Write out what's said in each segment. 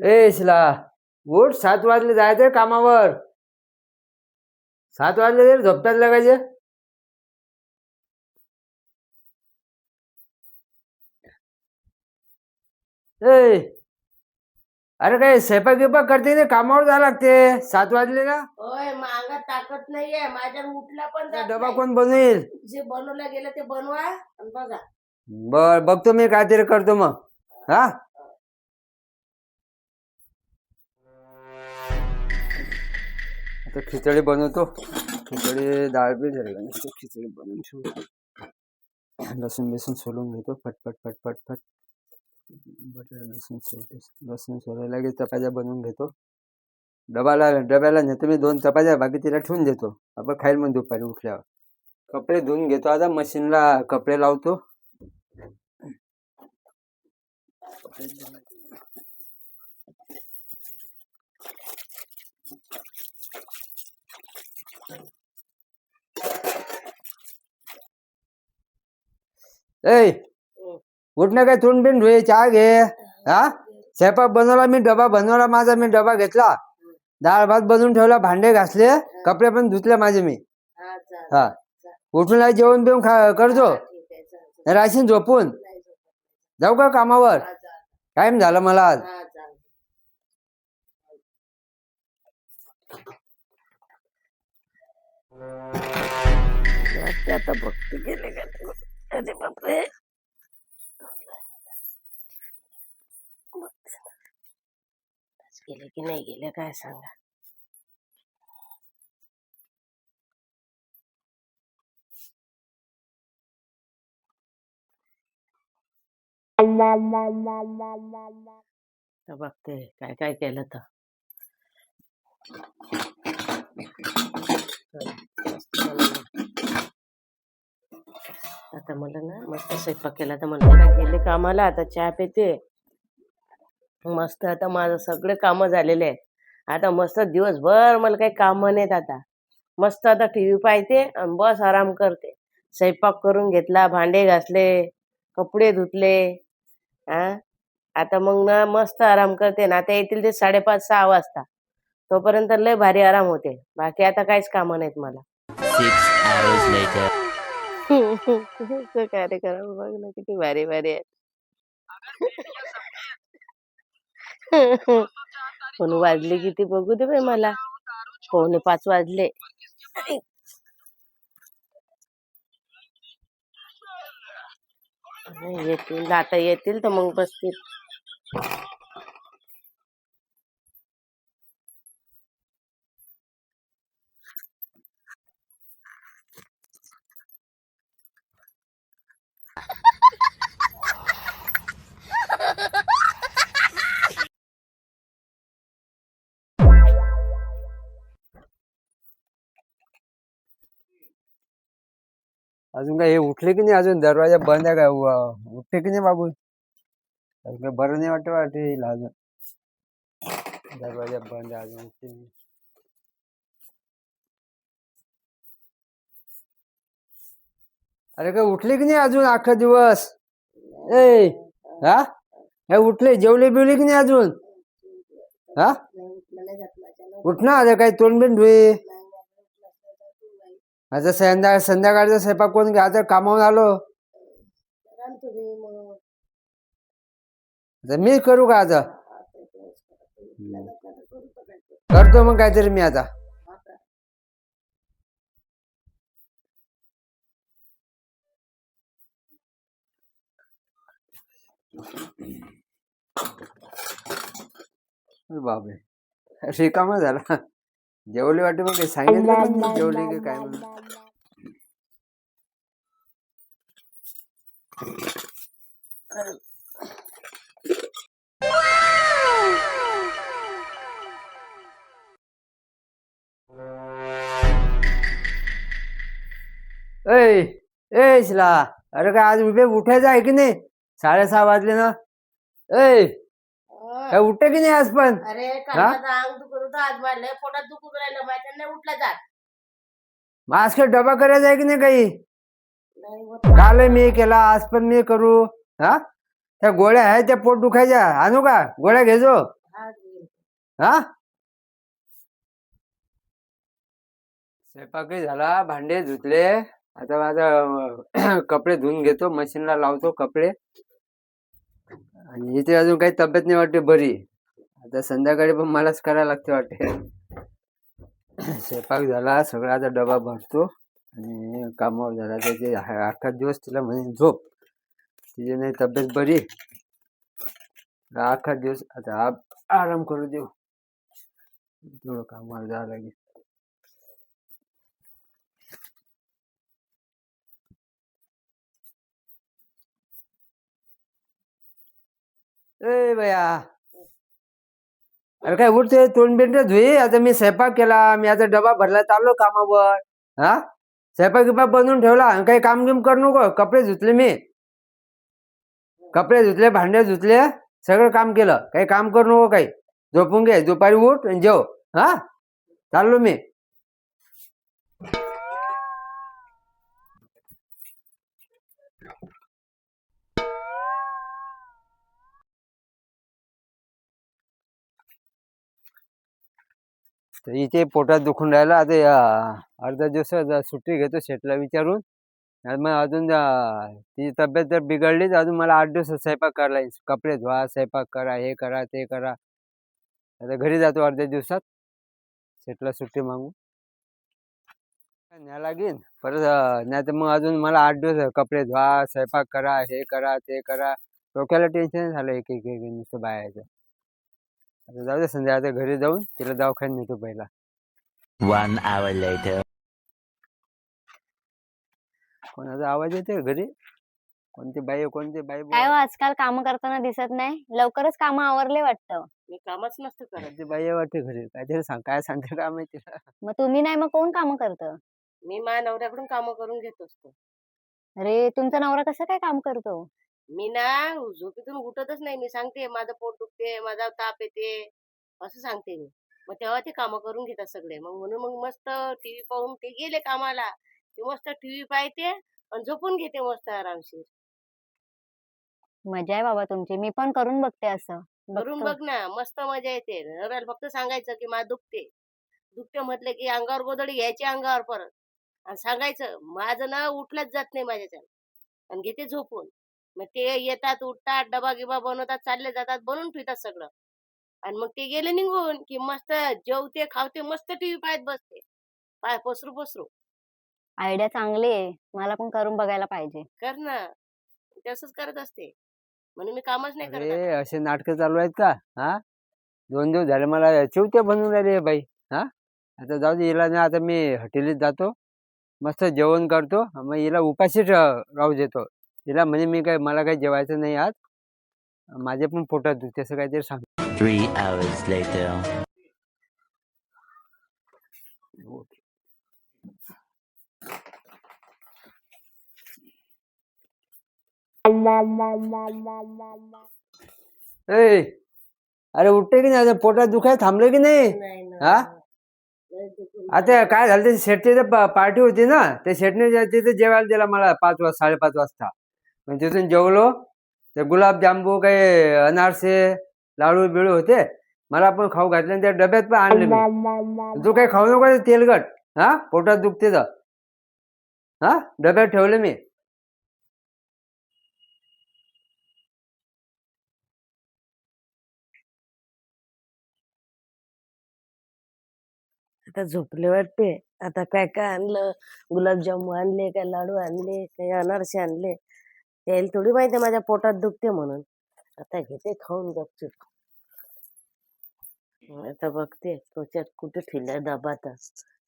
शिला उठ, 7 वाजले जायचंय कामावर. 7 वाजले तरी झोपतात लागायचे. ए अरे काय स्वयंपाक गिपाक करते ना, कामावर जावं लागते. 7 वाजले ना. होय, अंगात ताकद नाहीये माझ्या, उठला पण जात डबा नाही. कोण बनवेल? जे बनवलं गेलं ते बनवा आणि बघा. बर बघतो मी, काहीतरी करतो मग. हा आता खिचडी बनवतो. खिचडी डाळ बी झाली नाही, खिचडी बनवून ठेवतो. लसूण बिसून सोलून घेतो फटफट फटफट फट. बटर लसूण सोलतो, लसूण सोलायला लगेच चपात्या बनवून घेतो. डब्याला नेतो मी 2 चपात्या, बाकी तिला ठेवून देतो. आपण खाईल मग दुपारी उठल्यावर. कपडे धुवून घेतो आता, मशीनला कपडे लावतो. उठ ना, काय तोंड बिंड धुये, चहा घे. हा स्वयंपाक बनवला मी, डबा बनवला माझा, मी डबा घेतला, डाळ भात बनवून ठेवला, भांडे घासले, कपडे पण धुतले माझे मी. हा उठून जेवण बिवून करतो. राशीन झोपून जाऊ का कामावर? टाइम झाला मला आज. आता भक्ती गेले का? अरे बापरे, गेले की नाही गेले काय सांगा. बघते काय काय केलं तर. आता मला ना मस्त स्वयंपाक केला, तर म्हणलं काय गेले कामाला, आता चहा पिते मस्त. आता माझं सगळे कामं झालेले आहेत. आता मस्त दिवसभर मला काही कामं नाहीत आता. मस्त आता टीव्ही पाहते आणि बस आराम करते. स्वयंपाक करून घेतला, भांडे घासले, कपडे धुतले. आता मग ना मस्त आराम करते ना. आता येतील ते 5:30-6 वाजता, तोपर्यंत लय भारी आराम होते. बाकी आता काहीच कामं नाहीत मला. 6 hours later. कार्यक्रम बघ ना किती भारी भारी आहे. पण वाजले किती बघू दे बाई मला. 4:45 वाजले. येतील आता, येतील तर मग बसतील. अजून काय हे उठले की नाही? अजून दरवाजा बंद आहे का? उठले की नाही बाबू? बरं नाही वाटते अजून. दरवाजा बंद आहे अजून. उठले नाही. अरे काय उठले की नाही अजून? अख्खा दिवस हे उठले, जेवले बिवले की नाही अजून? हा उठ ना, आता काही तोंड बिंड धुये. आता संध्याकाळचा स्वयंपाक कोण? आता कामावून आलो, आता मी करू का? आता करतो मग काहीतरी मी आता. बापरे, रिकामा झाला. जेवले वाटते मग, सांगितलं पण नाही जेवले की काय म्हणून. शिला, अरे काय आज उठायचं आहे की नाही? 6:30 वाजले ना. काय उठे की नाही आज पण? अरे अंग दुखत आज वाढलंय, पोटात दुखून राहिलं माझ्या, नाही उठला जात. मग आज काय डबा करायचा आहे की नाही? काही काल मी केला, आज पण मी करू. त्या गोळ्या आहेत त्या पोट दुखायच्या, आणू का? गोळ्या घेजो. हा स्वयंपाकही झाला, भांडे धुतले. आता माझा कपडे धुवून घेतो, मशीनला लावतो कपडे. आणि इथे अजून काही तब्येत नाही वाटते बरी. आता संध्याकाळी पण मलाच करायला लागते वाटते. स्वयंपाक झाला सगळा, आता डबा भरतो आणि कामावर झाला. त्याचे अख्खा दिवस तिला म्हणे झोप, तिची नाही तब्येत बरी. अख्खा दिवस आता आराम करू देऊ, थोडं कामावर जावं लागेल. ए बया, अरे काय उठते, तोंड बिंड धुई. आता मी स्वयंपाक केला, मी आता डबा भरला, चाललो कामावर. हा स्वयंपाक गिपाक बनवून ठेवला, आणि काही काम गिम करू नको. कपडे धुतले मी, कपडे धुतले, भांडे धुतले, सगळं काम केलं. काही काम करू नको, काही झोपून घे. दुपारी उठ आणि जेव. हा चाललो मी. तर इथे पोटात दुखून राहिलं. आता अर्धा दिवस सुट्टी घेतो शेटला विचारून. आणि मग अजून तिची तब्येत जर बिघडली तर अजून मला 8 दिवस स्वयंपाक करायला येईल. कपडे धुवा, स्वयंपाक करा, हे करा ते करा. आता घरी जातो अर्ध्या दिवसात, शेटला सुट्टी मागू. न्या लागेल परत. नाही तर मग अजून मला 8 दिवस कपडे धुवा, स्वयंपाक करा, हे करा ते करा. डोक्याला टेन्शन झालं एक एक एक नुसतं बायाचं. आता जाऊ दे, संध्याकाळी घरी जाऊन तिला दवाखान्यात नेतो पहिला. 1 hour later. कोणाचा आवाज येते घरी? कोणती बाई काय हो, आजकाल काम करताना दिसत नाही. लवकरच काम आवरले वाटतं. मी कामच नसतं करत. कोणती बाई वाटते घरी? काहीतरी सांग, काय सांगते काय माहिती. मग तुम्ही नाही, मग कोण काम करतं? मी माझ्या नवऱ्याकडून काम करून घेत असतो. अरे, तुमचा नवरा कसं काय काम करतो? मी ना झोपेतून उठतच नाही. मी सांगते माझं पोट दुखते, माझा ताप येते, असं सांगते मी. मग तेव्हा ते काम करून घेतात सगळे. मग म्हणून मग मस्त टीव्ही पाहून ते गेले कामाला. ते मस्त टीव्ही पाहते आणि झोपून घेते मस्त आरामशीर. मजा आहे बाबा तुमची. मी पण करून बघते असं. करून बघतो. बघ ना, मस्त मजा येते. नवऱ्याला फक्त सांगायचं की माझं दुखते. दुखते म्हटलं की अंगावर गोधडी घ्यायची अंगावर परत, आणि सांगायचं माझं ना उठलंच जात नाही माझ्याच्यानं, आणि घेते झोपून. मग ते येतात, उठतात, डबा गिबा बनवतात, चालले जातात, बनवून ठेवतात सगळं. आणि मग ते गेले निघून की मस्त जेवते, खावते, मस्त टीव्ही पाहत बसते. पाय पसरू पसरू. आयडिया चांगली आहे. मला पण करून बघायला पाहिजे. कर ना, तसंच करत असते. म्हणून मी कामच नाही करत अरे आता. असे नाटकं चालू आहेत का? हा 2 दिवस झाले मला चिवत्या बनवून राहिले बाई. हा आता जाऊ दे, हिला ना आता मी हॉटेलीत जातो, मस्त जेवण करतो, मग हिला उपाशीच राहू देतो. हिला म्हणजे मी काय, मला काही जेवायचं नाही आज, माझे पण पोटात दुखते, असं काहीतरी सांग. 3 hours later. ए अरे उठते की नाही? आता पोटात दुखाय थांबलं की नाही? नाही ना. हा लय दुखून आता काय झालं, ते शेटची पार्टी होती ना, त्या शेटने तिथे जेवायला दिला मला 5:30 वाजता. मग तिथून जेवलो. ते गुलाबजांबू, काही अनारसे, लाडू बिळू होते, मला पण खाऊ घातले. आणि त्या डब्यात पण आणले मी. तू काही खाऊ नको तेलकट. हा पोटात दुखते तर. हा डब्यात ठेवले मी. आता झोपले वाटते. आता काय काय आणलं, गुलाबजामुन आणले, काय लाडू आणले, काही अनारसे आणले. त्याला थोडी माहिती माझ्या पोटात दुखते म्हणून. आता घेते खाऊन गपचूप. आता बघते त्याच्यात कुठे ठेवलाय डबा. तर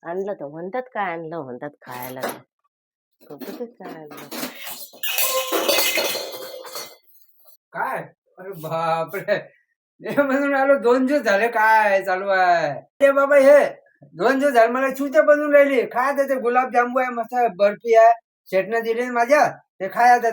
आणलं तर म्हणतात काय आणलं, म्हणतात खायला. कुठे काय आणलं. काय? अरे बापरे, हे म्हणून आलो. 2 दिवस झाले काय चालू आहे ते बाबा? हे 2 दिवस झाले मला चिवत्या बनवून राहिली. काय ते गुलाबजांबू आहे, मस्त बर्फी आहे, शेटनं दिली माझ्या, ते खाय आता.